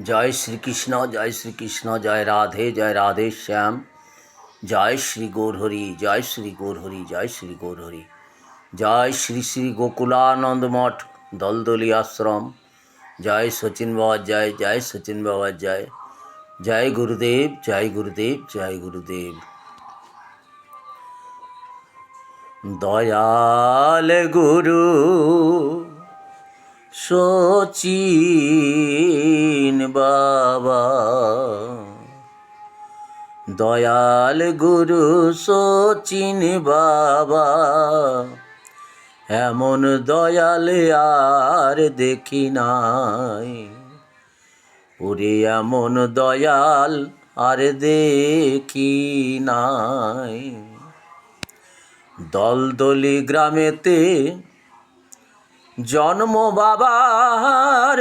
जय श्री कृष्ण जय राधे श्याम। जय श्री गौरहरि जय श्री गौरहरि जय श्री गौरहरि। जय श्री श्री गोकुलानंद मठ दलदली आश्रम। जय सचिन बाबा जय जय सचिन बाबा जय। जय गुरुदेव जय गुरुदेव जय गुरुदेव। दयाल गुरु सचिन बाबा, दयाल गुरु सचिन बाबा, एमन दयाल आर देखी नाई। ओरे एमन दयाल आर देखी नाई। दलदली ग्रामेते जन्म बाबार,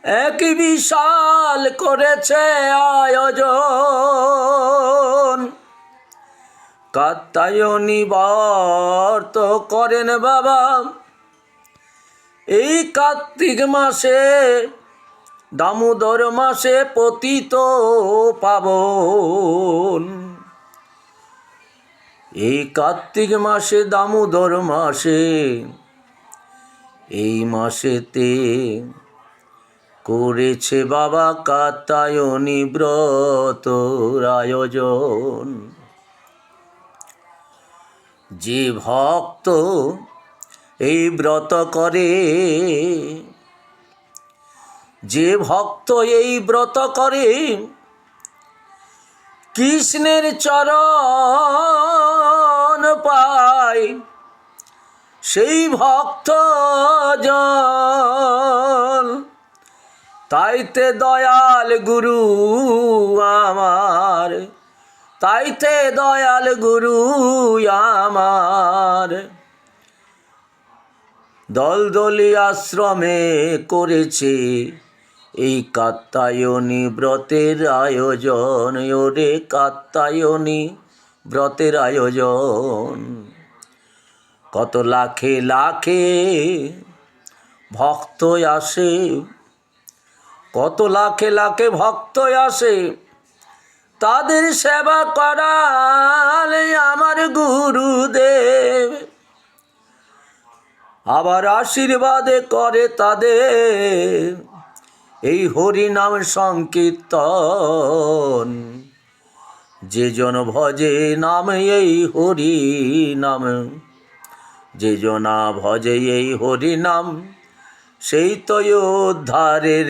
एक विशाल करेছে आयोजन। কাত্যায়নী ব্রত করেন বাবা এই কার্তিক মাসে, দামোদর মাসে পতিত পাবন। এই কার্তিক মাসে দামোদর মাসে, এই মাসেতে করেছে বাবা কাত্যায়নী ব্রতর আয়োজন। যে ভক্ত এই ব্রত করে, যে ভক্ত এই ব্রত করে, কৃষ্ণের চরণ পায় সেই ভক্ত জন। তাইতে দয়াল গুরু আমার, তাইতে দয়াল গুরু আমার, দলদলি আশ্রমে করেছে এই কাত্যায়নী ব্রতের আয়োজন। ওরে কাত্যায়নী ব্রতের আয়োজন। কত লাখে লাখে ভক্ত আসে, কত লাখে লাখে ভক্ত আসে, তাদের সেবা করাল আমার গুরুদেব। আবার আশীর্বাদে করে তাদের এই হরি নাম সংকীর্তন। যে জন ভজে নাম এই হরি নাম, যে জনা ভজে এই হরি নাম, সেই তো উদ্ধারের